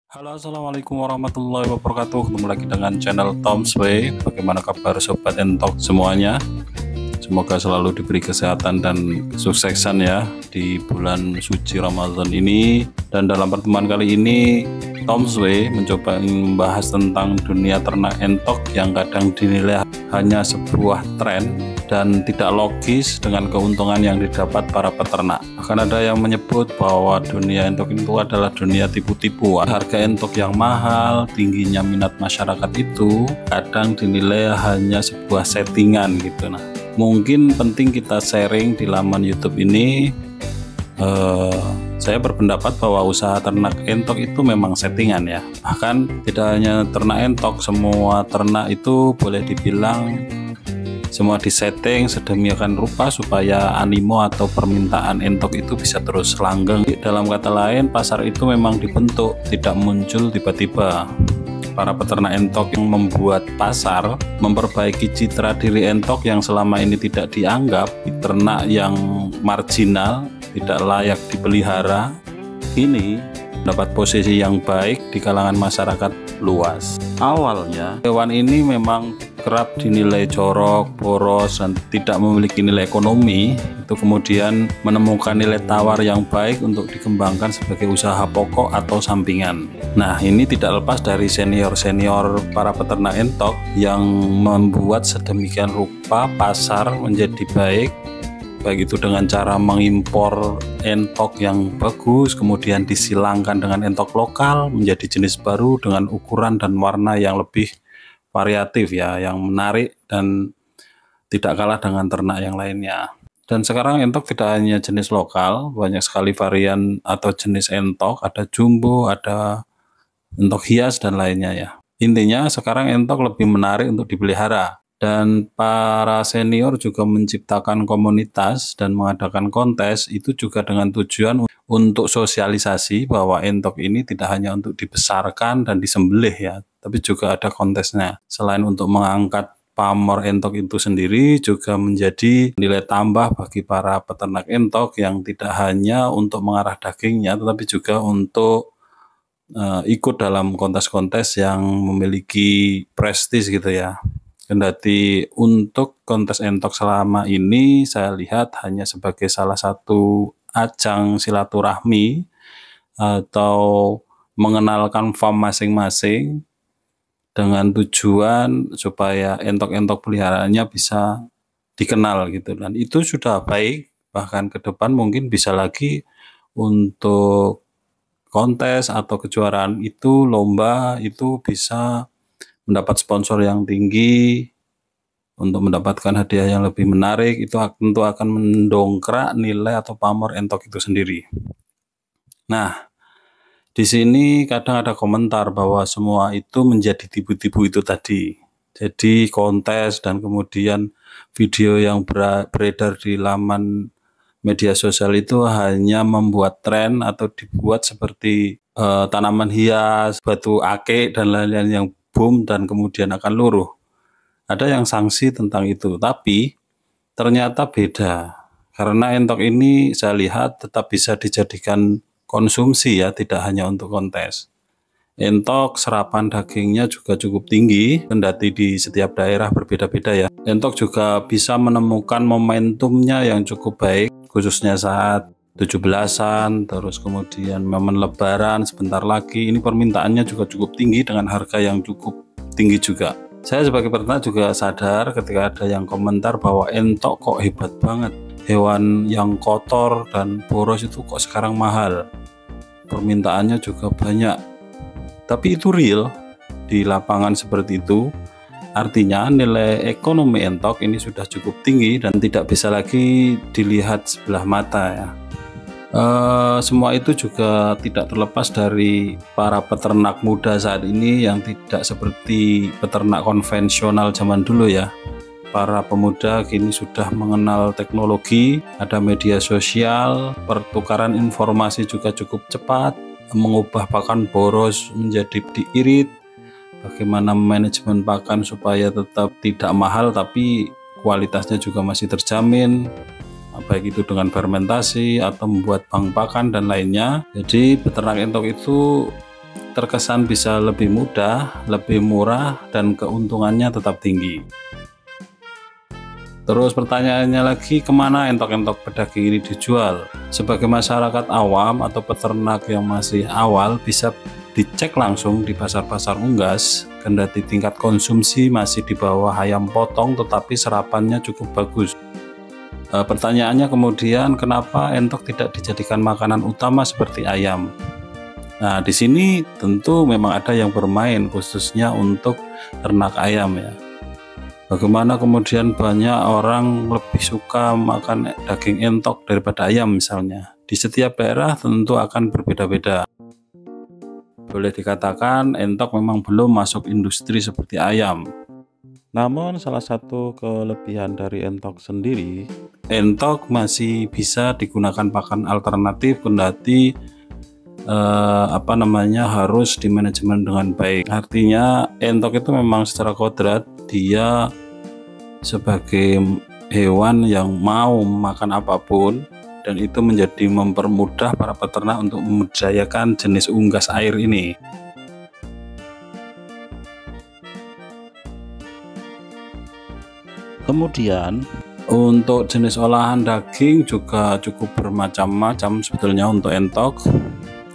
Halo, assalamualaikum warahmatullahi wabarakatuh. Ketemu lagi dengan channel Tom's Way. Bagaimana kabar sobat entok semuanya? Semoga selalu diberi kesehatan dan kesuksesan ya di bulan suci Ramadan ini. Dan dalam pertemuan kali ini Tom's Way mencoba membahas tentang dunia ternak entok yang kadang dinilai hanya sebuah tren dan tidak logis dengan keuntungan yang didapat para peternak. Bahkan ada yang menyebut bahwa dunia entok itu adalah dunia tipu-tipu. Harga entok yang mahal, tingginya minat masyarakat itu kadang dinilai hanya sebuah settingan gitu. Nah, mungkin penting kita sharing di laman YouTube ini. Saya berpendapat bahwa usaha ternak entok itu memang settingan ya. Bahkan tidak hanya ternak entok, semua ternak itu boleh dibilang semua disetting sedemikian rupa supaya animo atau permintaan entok itu bisa terus langgeng. Dalam kata lain, pasar itu memang dibentuk, tidak muncul tiba-tiba. Para peternak entok yang membuat pasar, memperbaiki citra diri entok yang selama ini tidak dianggap ternak yang marginal, tidak layak dipelihara, ini mendapat posisi yang baik di kalangan masyarakat luas. Awalnya hewan ini memang kerap dinilai jorok, boros, dan tidak memiliki nilai ekonomi. Itu kemudian menemukan nilai tawar yang baik untuk dikembangkan sebagai usaha pokok atau sampingan. Nah, ini tidak lepas dari senior-senior para peternak entok yang membuat sedemikian rupa pasar menjadi baik itu dengan cara mengimpor entok yang bagus, kemudian disilangkan dengan entok lokal menjadi jenis baru dengan ukuran dan warna yang lebih variatif ya, yang menarik dan tidak kalah dengan ternak yang lainnya. Dan sekarang entok tidak hanya jenis lokal, banyak sekali varian atau jenis entok, ada jumbo, ada entok hias dan lainnya ya. Intinya sekarang entok lebih menarik untuk dipelihara. Dan para senior juga menciptakan komunitas dan mengadakan kontes itu juga dengan tujuan untuk sosialisasi bahwa entok ini tidak hanya untuk dibesarkan dan disembelih ya, tapi juga ada kontesnya. Selain untuk mengangkat pamor entok itu sendiri, juga menjadi nilai tambah bagi para peternak entok yang tidak hanya untuk mengarah dagingnya, tetapi juga untuk ikut dalam kontes-kontes yang memiliki prestis gitu ya. Kendati untuk kontes entok selama ini saya lihat hanya sebagai salah satu ajang silaturahmi atau mengenalkan farm masing-masing dengan tujuan supaya entok-entok peliharaannya bisa dikenal gitu, dan itu sudah baik. Bahkan ke depan mungkin bisa lagi untuk kontes atau kejuaraan itu, lomba itu bisa mendapat sponsor yang tinggi untuk mendapatkan hadiah yang lebih menarik. Itu tentu akan mendongkrak nilai atau pamor entok itu sendiri. Nah, di sini kadang ada komentar bahwa semua itu menjadi tipu-tipu itu tadi. Jadi kontes dan kemudian video yang beredar di laman media sosial itu hanya membuat tren atau dibuat seperti tanaman hias, batu akik dan lain-lain yang boom dan kemudian akan luruh. Ada yang sanksi tentang itu, tapi ternyata beda. Karena entok ini saya lihat tetap bisa dijadikan konsumsi ya, tidak hanya untuk kontes. Entok serapan dagingnya juga cukup tinggi, kendati di setiap daerah berbeda-beda ya. Entok juga bisa menemukan momentumnya yang cukup baik, khususnya saat 17-an, terus kemudian momen lebaran sebentar lagi. Ini permintaannya juga cukup tinggi dengan harga yang cukup tinggi juga. Saya sebagai peternak juga sadar ketika ada yang komentar bahwa entok kok hebat banget, hewan yang kotor dan boros itu kok sekarang mahal, permintaannya juga banyak. Tapi itu real di lapangan seperti itu. Artinya nilai ekonomi entok ini sudah cukup tinggi dan tidak bisa lagi dilihat sebelah mata ya. Semua itu juga tidak terlepas dari para peternak muda saat ini yang tidak seperti peternak konvensional zaman dulu ya. Para pemuda kini sudah mengenal teknologi, ada media sosial, pertukaran informasi juga cukup cepat, mengubah pakan boros menjadi diirit, bagaimana manajemen pakan supaya tetap tidak mahal tapi kualitasnya juga masih terjamin, baik itu dengan fermentasi atau membuat bank pakan dan lainnya. Jadi peternak entok itu terkesan bisa lebih mudah, lebih murah, dan keuntungannya tetap tinggi. Terus pertanyaannya lagi, kemana entok-entok pedaging ini dijual? Sebagai masyarakat awam atau peternak yang masih awal, bisa dicek langsung di pasar-pasar unggas, kendati tingkat konsumsi masih di bawah ayam potong tetapi serapannya cukup bagus. Pertanyaannya kemudian, kenapa entok tidak dijadikan makanan utama seperti ayam? Nah, di sini tentu memang ada yang bermain khususnya untuk ternak ayam ya. Bagaimana kemudian banyak orang lebih suka makan daging entok daripada ayam misalnya. Di setiap daerah tentu akan berbeda-beda. Boleh dikatakan entok memang belum masuk industri seperti ayam. Namun salah satu kelebihan dari entok sendiri, entok masih bisa digunakan pakan alternatif kendati harus dimanajemen dengan baik. Artinya entok itu memang secara kodrat dia sebagai hewan yang mau makan apapun, dan itu menjadi mempermudah para peternak untuk membudidayakan jenis unggas air ini. Kemudian untuk jenis olahan daging juga cukup bermacam-macam sebetulnya untuk entok,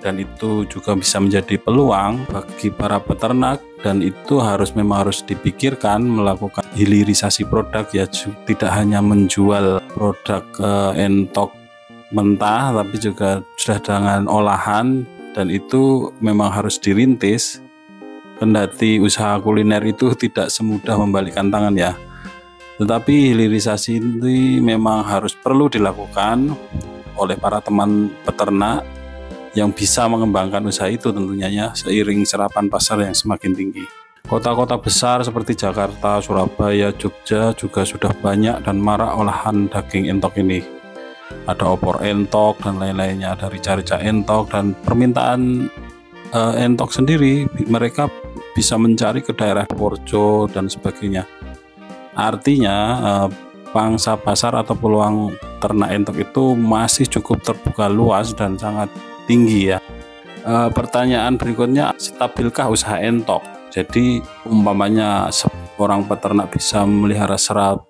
dan itu juga bisa menjadi peluang bagi para peternak, dan itu memang harus dipikirkan melakukan hilirisasi produk ya, tidak hanya menjual produk entok mentah tapi juga sudah dengan olahan, dan itu memang harus dirintis, kendati usaha kuliner itu tidak semudah membalikkan tangan ya. Tetapi hilirisasi ini memang perlu dilakukan oleh para teman peternak yang bisa mengembangkan usaha itu tentunya ya, seiring serapan pasar yang semakin tinggi. Kota-kota besar seperti Jakarta, Surabaya, Jogja juga sudah banyak dan marak olahan daging entok ini. Ada opor entok dan lain-lainnya, ada rica-rica entok, dan permintaan entok sendiri mereka bisa mencari ke daerah Purworejo dan sebagainya. Artinya pangsa pasar atau peluang ternak entok itu masih cukup terbuka luas dan sangat tinggi ya. Pertanyaan berikutnya, stabilkah usaha entok? Jadi umpamanya seorang peternak bisa memelihara 100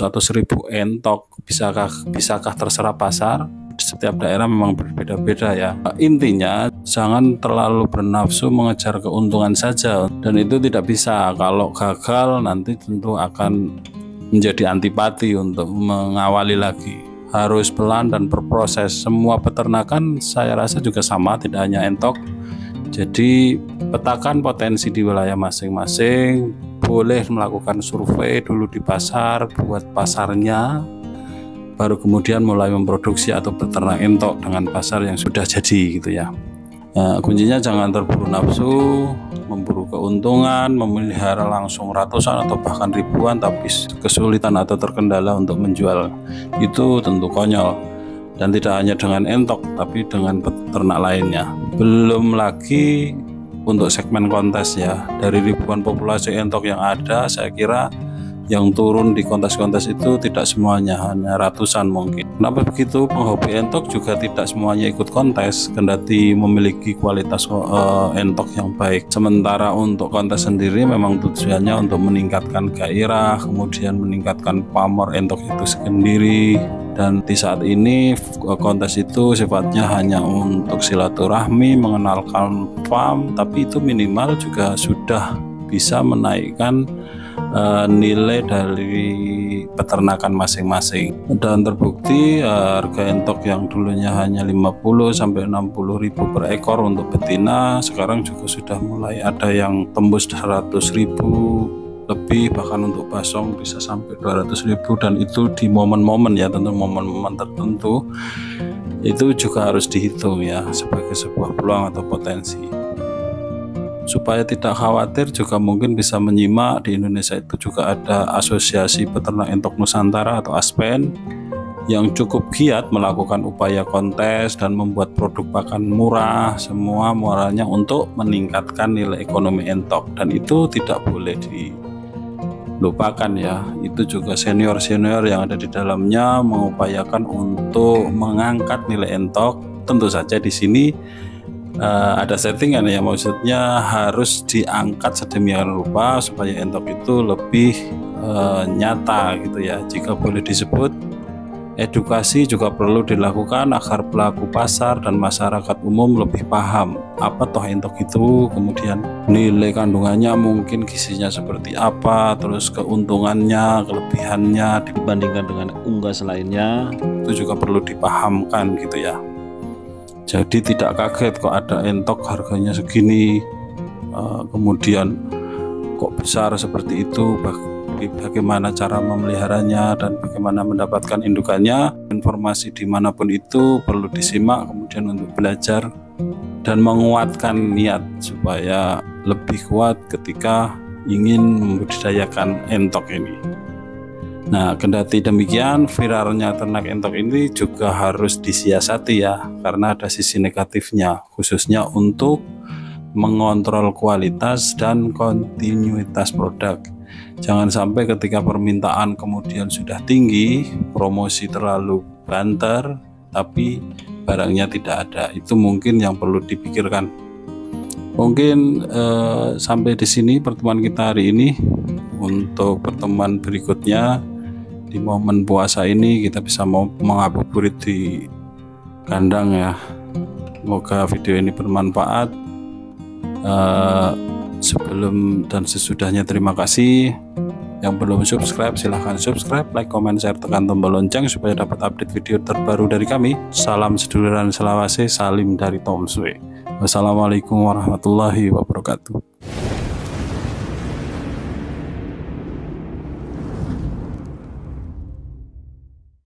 atau 1000 entok, bisakah terserap pasar? Setiap daerah memang berbeda-beda ya. Intinya jangan terlalu bernafsu mengejar keuntungan saja, dan itu tidak bisa. Kalau gagal nanti tentu akan menjadi antipati untuk mengawali lagi. Harus pelan dan berproses. Semua peternakan saya rasa juga sama, tidak hanya entok. Jadi petakan potensi di wilayah masing-masing, boleh melakukan survei dulu di pasar, buat pasarnya, baru kemudian mulai memproduksi atau beternak entok dengan pasar yang sudah jadi gitu ya. Kuncinya jangan terburu nafsu, memburu keuntungan, memelihara langsung ratusan atau bahkan ribuan tapi kesulitan atau terkendala untuk menjual. Itu tentu konyol, dan tidak hanya dengan entok tapi dengan peternak lainnya. Belum lagi untuk segmen kontes ya, dari ribuan populasi entok yang ada, saya kira yang turun di kontes-kontes itu tidak semuanya, hanya ratusan mungkin. Kenapa begitu? Penghobi entok juga tidak semuanya ikut kontes, kendati memiliki kualitas entok yang baik. Sementara untuk kontes sendiri memang tujuannya untuk meningkatkan gairah, kemudian meningkatkan pamor entok itu sendiri. Dan di saat ini kontes itu sifatnya hanya untuk silaturahmi, mengenalkan farm, tapi itu minimal juga sudah bisa menaikkan nilai dari peternakan masing-masing. Dan terbukti harga entok yang dulunya hanya 50 sampai 60 ribu per ekor untuk betina, sekarang juga sudah mulai ada yang tembus 100 ribu lebih, bahkan untuk basong bisa sampai 200 ribu, dan itu di momen-momen ya, tentu momen-momen tertentu itu juga harus dihitung ya sebagai sebuah peluang atau potensi. Supaya tidak khawatir juga mungkin bisa menyimak, di Indonesia itu juga ada Asosiasi Peternak Entok Nusantara atau ASPEN yang cukup giat melakukan upaya kontes dan membuat produk pakan murah, semua muaranya untuk meningkatkan nilai ekonomi entok, dan itu tidak boleh dilupakan ya. Itu juga senior-senior yang ada di dalamnya mengupayakan untuk mengangkat nilai entok. Tentu saja di sini ada settingan ya, maksudnya harus diangkat sedemikian rupa supaya entok itu lebih nyata gitu ya. Jika boleh disebut, edukasi juga perlu dilakukan agar pelaku pasar dan masyarakat umum lebih paham apa toh entok itu, kemudian nilai kandungannya, mungkin gizinya seperti apa, terus keuntungannya, kelebihannya dibandingkan dengan unggas lainnya, itu juga perlu dipahamkan gitu ya. Jadi tidak kaget kok ada entok harganya segini, kemudian kok besar seperti itu, bagaimana cara memeliharanya dan bagaimana mendapatkan indukannya. Informasi dimanapun itu perlu disimak, kemudian untuk belajar dan menguatkan niat supaya lebih kuat ketika ingin membudidayakan entok ini. Nah, kendati demikian, viralnya ternak entok ini juga harus disiasati ya, karena ada sisi negatifnya, khususnya untuk mengontrol kualitas dan kontinuitas produk. Jangan sampai ketika permintaan kemudian sudah tinggi, promosi terlalu banter, tapi barangnya tidak ada. Itu mungkin yang perlu dipikirkan. Mungkin sampai di sini pertemuan kita hari ini. Untuk pertemuan berikutnya di momen puasa ini kita bisa mengabuburit di kandang ya. Semoga video ini bermanfaat. Sebelum dan sesudahnya terima kasih. Yang belum subscribe silahkan subscribe, like, comment, share, tekan tombol lonceng supaya dapat update video terbaru dari kami. Salam seduluran selawase, salim dari Tom Sue. Wassalamualaikum warahmatullahi wabarakatuh.